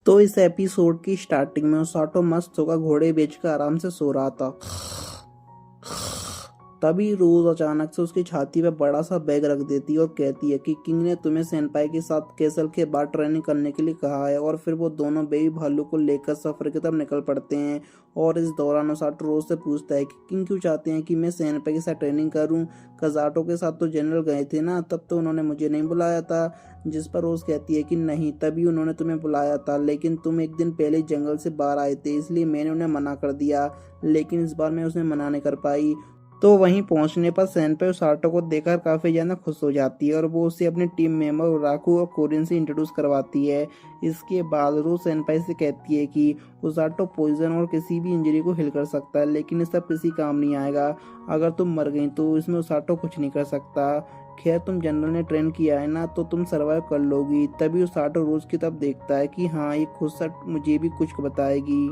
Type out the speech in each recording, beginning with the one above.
तो इस एपिसोड की स्टार्टिंग में ओसाटो मस्त होकर घोड़े बेचकर आराम से सो रहा था। तभी रोज अचानक से उसकी छाती पे बड़ा सा बैग रख देती है और कहती है कि किंग ने तुम्हें सेनपाई के साथ कैसल के बाद ट्रेनिंग करने के लिए कहा है। और फिर वो दोनों बेबी भालू को लेकर सफर की तरफ निकल पड़ते हैं। और इस दौरान ओसाटो रोज से पूछता है कि किंग क्यों चाहते हैं कि मैं सेनपाई के साथ ट्रेनिंग करूं। कजाटो के साथ तो जनरल गए थे ना, तब तो उन्होंने मुझे नहीं बुलाया था। जिस पर रोज कहती है कि नहीं, तभी उन्होंने तुम्हें बुलाया था, लेकिन तुम एक दिन पहले जंगल से बाहर आए थे, इसलिए मैंने उन्हें मना कर दिया। लेकिन इस बार मैं उसे मना नहीं कर पाई। तो वहीं पहुंचने पर सेनपाई ओसाटो को देखकर काफी ज्यादा खुश हो जाती है और वो उसे अपने टीम मेंबर राकू और कोरिन से इंट्रोड्यूस करवाती है। इसके बाद रू सेनपाई से कहती है कि ओसाटो पॉइजन और किसी भी इंजरी को हिल कर सकता है, लेकिन ये सब किसी काम नहीं आएगा। अगर तुम मर गई तो इसमें ओसाटो कुछ नहीं कर सकता। खैर, तुम जनरल ने ट्रेन किया है ना, तो तुम सरवाइव कर लोगी। तभी ओसाटो रोज की तरफ देखता है कि हाँ, ये खुद से मुझे भी कुछ बताएगी।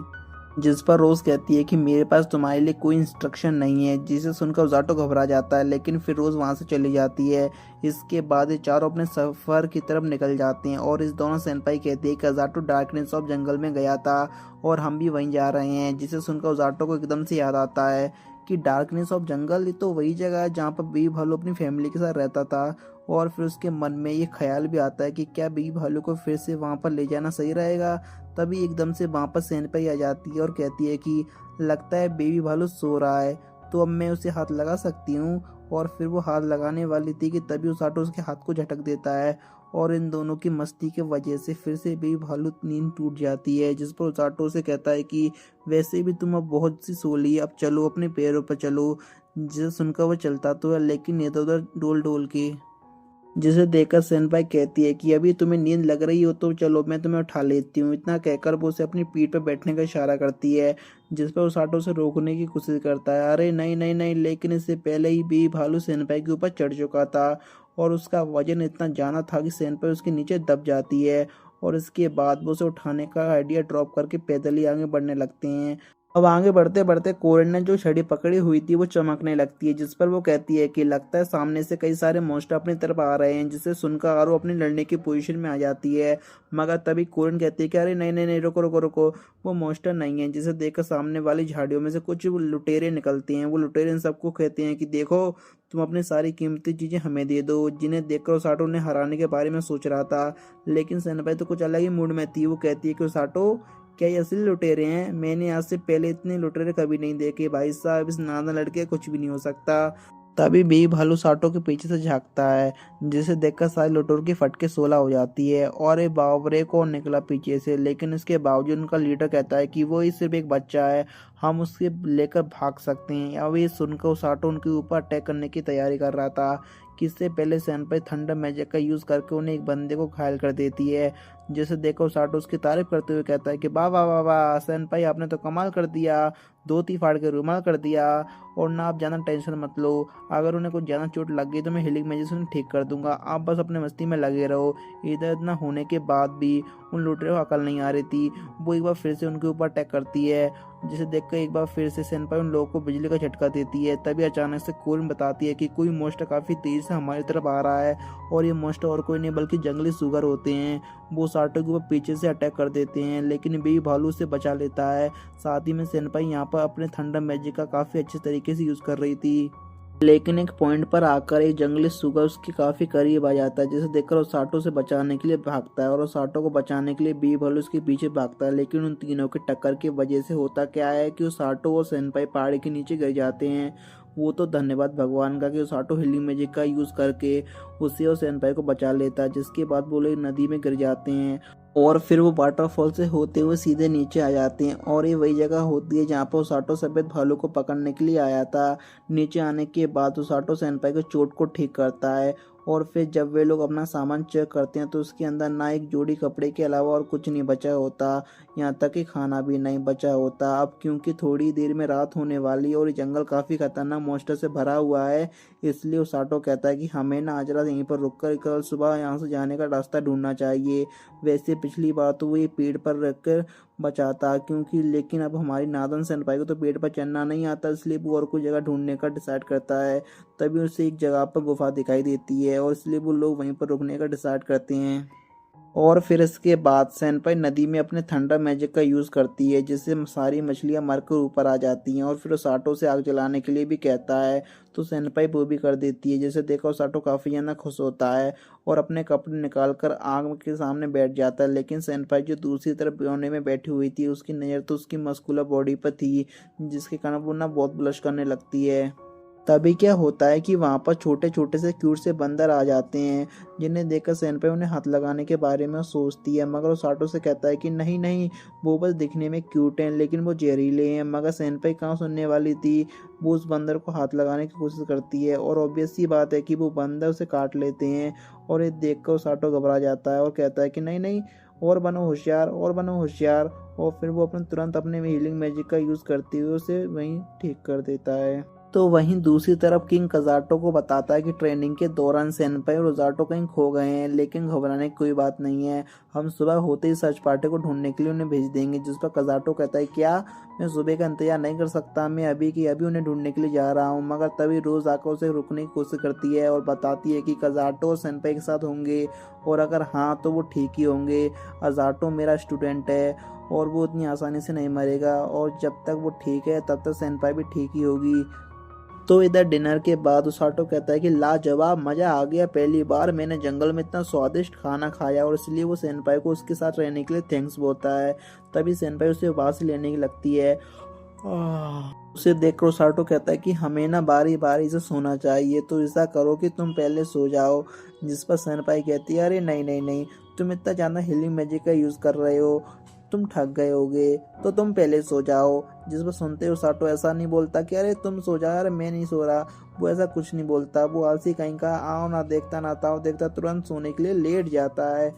जिस पर रोज कहती है कि मेरे पास तुम्हारे लिए कोई इंस्ट्रक्शन नहीं है, जिसे सुनकर ओसाटो घबरा जाता है, लेकिन फिर रोज वहां से चली जाती है। इसके बाद ये चारों अपने सफर की तरफ निकल जाते हैं और इस दौरान सेनपाई कहती है कि ओसाटो डार्कनेस ऑफ जंगल में गया था और हम भी वहीं जा रहे हैं। जिसे सुनकर ओसाटो को एकदम से याद आता है कि डार्कनेस ऑफ जंगल, ये तो वही जगह है जहाँ पर बेबी भालू अपनी फैमिली के साथ रहता था। और फिर उसके मन में ये ख्याल भी आता है कि क्या बेबी भालू को फिर से वहाँ पर ले जाना सही रहेगा। तभी एकदम से वहाँ पर सेनपाई आ जाती है और कहती है कि लगता है बेबी भालू सो रहा है, तो अब मैं उसे हाथ लगा सकती हूँ। और फिर वो हाथ लगाने वाली थी कि तभी ओसाटो उसके हाथ को झटक देता है और इन दोनों की मस्ती के वजह से फिर से बेबी भालू नींद टूट जाती है। जिस पर ओसाटो से कहता है कि वैसे भी तुम अब बहुत सी सो ली, अब चलो अपने पैरों पर चलो। जिसे सुनकर वो चलता तो है, लेकिन इधर उधर डोल डोल के। जिसे देखकर सेनपाई कहती है कि अभी तुम्हें नींद लग रही हो तो चलो, मैं तुम्हें उठा लेती हूँ। इतना कहकर वो उसे अपनी पीठ पर बैठने का इशारा करती है। जिस पर ओसाटो से रोकने की कोशिश करता है, अरे नहीं नहीं नहीं, लेकिन इससे पहले ही भी भालू सेनपाई के ऊपर चढ़ चुका था और उसका वजन इतना ज्यादा था कि सेनपाई उसके नीचे दब जाती है। और इसके बाद वो उसे उठाने का आइडिया ड्रॉप करके पैदल ही आगे बढ़ने लगते हैं। अब आगे बढ़ते बढ़ते कोरिन ने जो छड़ी पकड़ी हुई थी वो चमकने लगती है, जिस पर वो कहती है कि लगता है सामने से कई सारे मॉन्स्टर अपनी तरफ आ रहे हैं। जिसे सुनकर आरो अपनी लड़ने की पोजीशन में आ जाती है। मगर तभी कोरिन कहती है कि अरे नहीं नहीं नहीं, रुको रुको रुको, वो मॉन्स्टर नहीं है। जिसे देखकर सामने वाली झाड़ियों में से कुछ लुटेरे निकलते हैं। वो लुटेरे इन सबको कहते हैं कि देखो, तुम अपनी सारी कीमती चीजें हमें दे दो। जिन्हें देखकर ओसाटो ने हराने के बारे में सोच रहा था, लेकिन सेनपाई तो कुछ अलग ही मूड में थी। वो कहती है कि ओसाटो, क्या ये असली लुटेरे हैं? मैंने आज से पहले इतने लुटेरे कभी नहीं देखे भाई साहब, इस नादान लड़के कुछ भी नहीं हो सकता। तभी बेबी भालू साटो के पीछे से झांकता है, जिसे देखकर सारी लुटेरों की फटके 16 हो जाती है और ये बावरे को निकला पीछे से। लेकिन इसके बावजूद उनका लीडर कहता है कि वो ही सिर्फ एक बच्चा है, हम उसके लेकर भाग सकते हैं। अब ये सुनकर साटो उनके ऊपर अटैक करने की तैयारी कर रहा था कि इससे पहले सेनपाई थंडर मैजिक का यूज करके उन्हें एक बंदे को घायल कर देती है। जिसे देखकर साटो उसकी तारीफ करते हुए कहता है कि वाह वाह वाह वाह सेनपाई, आपने तो कमाल कर दिया, धोती फाड़ के रुमाल कर दिया। और ना, आप ज़्यादा टेंशन मत लो, अगर उन्हें कुछ ज़्यादा चोट लग गई तो मैं हीलिंग मैजिक से उन्हें ठीक कर दूंगा, आप बस अपने मस्ती में लगे रहो। इधर इतना होने के बाद भी उन लुटेरों को अकल नहीं आ रही थी। वो एक बार फिर से उनके ऊपर अटैक करती है, जिसे देखकर एक बार फिर से सेनपाई उन लोगों को बिजली का झटका देती है। तभी अचानक से कोरिन बताती है कि कोई मॉन्स्टर काफ़ी तेज से हमारी तरफ आ रहा है और ये मॉन्स्टर और कोई नहीं बल्कि जंगली सुगर होते हैं। वो साटो के ऊपर पीछे से अटैक कर देते हैं, लेकिन बेबी भालू से बचा लेता है। साथ ही में सेनपाई यहाँ पर अपने थंडर मैजिक का काफ़ी अच्छे तरीके से यूज़ कर रही थी। लेकिन एक पॉइंट पर आकर एक जंगली सुगर उसके काफी करीब आ जाता है, जिसे देखकर ओसाटो से बचाने के लिए भागता है और ओसाटो को बचाने के लिए बी भालू उसके पीछे भागता है। लेकिन उन तीनों की टक्कर की वजह से होता क्या है कि ओसाटो और सेनपाई पहाड़ी के नीचे गिर जाते हैं। वो तो धन्यवाद भगवान का कि ओसाटो हीलिंग मैजिक का यूज करके उसे और सेनपाई को बचा लेता है। जिसके बाद वो लोग नदी में गिर जाते हैं और फिर वो वाटरफॉल से होते हुए सीधे नीचे आ जाते हैं। और ये वही जगह होती है जहाँ पर ओसाटो सफेद भालू को पकड़ने के लिए आया था। नीचे आने के बाद ओसाटो सेनपाई के चोट को ठीक करता है और फिर जब वे लोग अपना सामान चेक करते हैं तो उसके अंदर ना एक जोड़ी कपड़े के अलावा और कुछ नहीं बचा होता, यहाँ तक कि खाना भी नहीं बचा होता। अब क्योंकि थोड़ी देर में रात होने वाली है और ये जंगल काफ़ी खतरनाक मॉन्स्टर से भरा हुआ है, इसलिए ओसाटो कहता है कि हमें ना आज रात यहीं पर रुककर कल सुबह यहाँ से जाने का रास्ता ढूंढना चाहिए। वैसे पिछली बार तो वो ये पेड़ पर रखकर बचाता क्योंकि, लेकिन अब हमारी नादन सेनपाई को तो पेड़ पर चढ़ना नहीं आता, इसलिए वो और कोई जगह ढूंढने का डिसाइड करता है। तभी उसे एक जगह पर गुफा दिखाई देती है और इसलिए वो लोग वहीं पर रुकने का डिसाइड करते हैं। और फिर इसके बाद सेनपाई नदी में अपने थंडर मैजिक का यूज़ करती है, जिससे सारी मछलियां मरकर ऊपर आ जाती हैं। और फिर ओसाटो से आग जलाने के लिए भी कहता है, तो सेनपाई वो भी कर देती है। जैसे देखा ओसाटो काफ़ी ज़्यादा खुश होता है और अपने कपड़े निकाल कर आग के सामने बैठ जाता है। लेकिन सेनपाई जो दूसरी तरफ कोने में बैठी हुई थी, उसकी नज़र तो उसकी मस्कुलर बॉडी पर थी, जिसके कारण वो ना बहुत ब्लश करने लगती है। तभी क्या होता है कि वहाँ पर छोटे छोटे से क्यूट से बंदर आ जाते हैं, जिन्हें देखकर सेनपाई उन्हें हाथ लगाने के बारे में सोचती है। मगर वो साटो से कहता है कि नहीं नहीं, वो बस दिखने में क्यूट हैं लेकिन वो जहरीले हैं। मगर सेनपाई कहाँ सुनने वाली थी, वो उस बंदर को हाथ लगाने की कोशिश करती है और ऑब्वियस सी बात है कि वो बंदर उसे काट लेते हैं। और ये देख कर साटो घबरा जाता है और कहता है कि नहीं नहीं, और बनो होशियार और बनो होशियार। और फिर वो तुरंत अपने हीलिंग मैजिक का यूज़ करते हुए उसे वहीं ठीक कर देता है। तो वहीं दूसरी तरफ किंग कजाटो को बताता है कि ट्रेनिंग के दौरान सेनपाई और रोजाटो कहीं खो गए हैं, लेकिन घबराने की कोई बात नहीं है, हम सुबह होते ही सर्च पार्टी को ढूंढने के लिए उन्हें भेज देंगे। जिस पर कजाटो कहता है, क्या मैं सुबह का इंतजार नहीं कर सकता, मैं अभी की अभी उन्हें ढूंढने के लिए जा रहा हूँ। मगर तभी रोज आकर उसे रुकने की कोशिश करती है और बताती है कि कजाटो और सेनपाई के साथ होंगे, और अगर हाँ तो वो ठीक ही होंगे। अजाटो मेरा स्टूडेंट है और वो उतनी आसानी से नहीं मरेगा, और जब तक वो ठीक है तब तक सेनपाई भी ठीक ही होगी। तो इधर डिनर के बाद ओसाटो कहता है कि लाजवाब, मजा आ गया, पहली बार मैंने जंगल में इतना स्वादिष्ट खाना खाया। और इसलिए वो सेनपाई को उसके साथ रहने के लिए थैंक्स बोलता है। तभी सेनपाई उसे वापस लेने की लगती है। उसे देखकर ओसाटो कहता है कि हमें ना बारी बारी से सोना चाहिए, तो ऐसा करो कि तुम पहले सो जाओ। जिस पर सेनपाई कहती है, अरे नहीं नहीं नहीं, तुम इतना ज़्यादा हीलिंग मैजिक का यूज़ कर रहे हो, तुम थक गए होगे, तो तुम पहले सो जाओ। जिस पर सुनते हो साटो ऐसा नहीं बोलता कि अरे तुम सो जाओ, अरे मैं नहीं सो रहा, वो ऐसा कुछ नहीं बोलता। वो आलसी कहीं का आओ ना देखता ना ताओ देखता, तुरंत सोने के लिए लेट जाता है।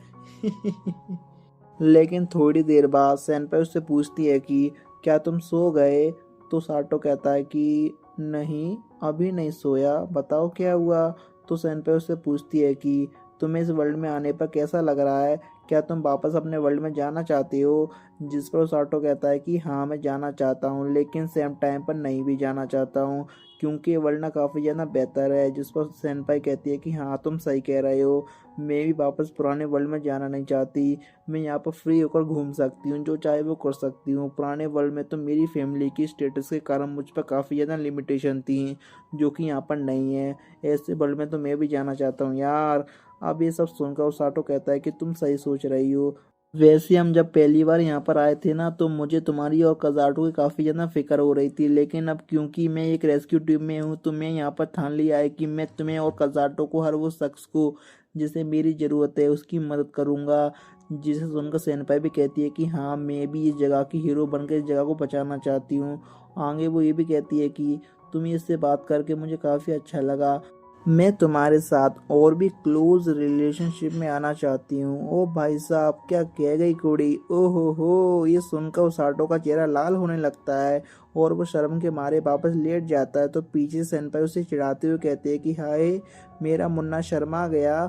लेकिन थोड़ी देर बाद सेनपाई उससे पूछती है कि क्या तुम सो गए, तो साटो कहता है कि नहीं, अभी नहीं सोया, बताओ क्या हुआ। तो सेनपाई उससे पूछती है कि तुम्हें इस वर्ल्ड में आने पर कैसा लग रहा है, क्या तुम वापस अपने वर्ल्ड में जाना चाहते हो। जिस पर साटो कहता है कि हाँ मैं जाना चाहता हूँ, लेकिन सेम टाइम पर नहीं भी जाना चाहता हूँ, क्योंकि ये वर्ल्ड ना काफ़ी ज़्यादा बेहतर है। जिस पर सेनपाई कहती है कि हाँ तुम सही कह रहे हो, मैं भी वापस पुराने वर्ल्ड में जाना नहीं चाहती, मैं यहाँ पर फ्री होकर घूम सकती हूँ, जो चाहे वो कर सकती हूँ। पुराने वर्ल्ड में तो मेरी फैमिली की स्टेटस के कारण मुझ पर काफ़ी ज़्यादा लिमिटेशन थी, जो कि यहाँ पर नहीं है। ऐसे वर्ल्ड में तो मैं भी जाना चाहता हूँ यार। अब ये सब सुनकर ओसाटो कहता है कि तुम सही सोच रही हो। वैसे हम जब पहली बार यहाँ पर आए थे ना, तो मुझे तुम्हारी और कजाटो की काफ़ी ज़्यादा फिक्र हो रही थी, लेकिन अब क्योंकि मैं एक रेस्क्यू टीम में हूँ, तो मैं यहाँ पर ठान लिया है कि मैं तुम्हें और कजाटो को, हर वो शख्स को जिसे मेरी ज़रूरत है, उसकी मदद करूँगा। जिसे सुनकर सेनपाई भी कहती है कि हाँ मैं भी इस जगह की हीरो बनकर इस जगह को बचाना चाहती हूँ। आगे वो ये भी कहती है कि तुम्हें इससे बात करके मुझे काफ़ी अच्छा लगा, मैं तुम्हारे साथ और भी क्लोज रिलेशनशिप में आना चाहती हूँ। ओ भाई साहब, क्या कह गई कुड़ी, ओहो हो। ये सुनकर ओसाटो का चेहरा लाल होने लगता है और वो शर्म के मारे वापस लेट जाता है। तो पीछे सेनपाई उसे चिढ़ाते हुए कहते हैं कि हाय मेरा मुन्ना शर्मा गया।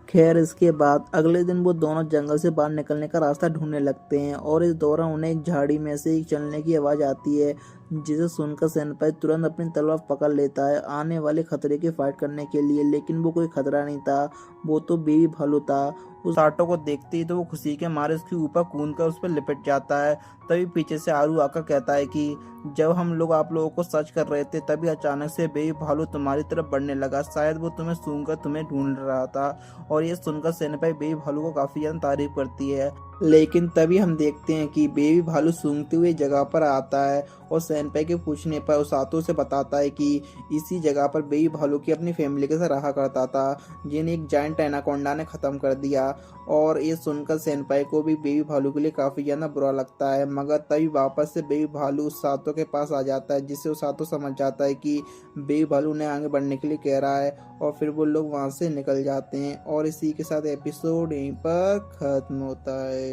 खैर इसके बाद अगले दिन वो दोनों जंगल से बाहर निकलने का रास्ता ढूंढने लगते हैं, और इस दौरान उन्हें एक झाड़ी में से एक चलने की आवाज़ आती है, जिसे सुनकर सेनपाई तुरंत अपनी तलवार पकड़ लेता है आने वाले खतरे की फाइट करने के लिए। लेकिन वो कोई खतरा नहीं था, वो तो बेबी भालू था। उस आटो को देखते ही तो वो खुशी के मारे उसके ऊपर कूद कर उस पर लिपट जाता है। तभी पीछे से आरू आकर कहता है कि जब हम लोग आप लोगों को सर्च कर रहे थे, तभी अचानक से बेबी भालू तुम्हारी तरफ बढ़ने लगा, शायद वो तुम्हें सूंघकर तुम्हें ढूंढ रहा था। और ये सुनकर सेनपाई बेबी भालू को काफी ज्यादा तारीफ करती है। लेकिन तभी हम देखते हैं कि बेबी भालू सूंघते हुए जगह पर आता है और सेनपाई के पूछने पर ओसातो से बताता है कि इसी जगह पर बेबी भालू की अपनी फैमिली के साथ रहा करता था, जिन्हें एक जायंट एनाकोंडा ने खत्म कर दिया। और ये सुनकर सेनपाई को भी बेबी भालू के लिए काफी ज्यादा बुरा लगता है। मगर तभी वापस से बेबी भालू ओसातो के पास आ जाता है, जिससे ओसातो समझ जाता है कि बेबी भालू उन्हें आगे बढ़ने के लिए कह रहा है। और फिर वो लोग वहां से निकल जाते हैं और इसी के साथ एपिसोड यहीं पर खत्म होता है।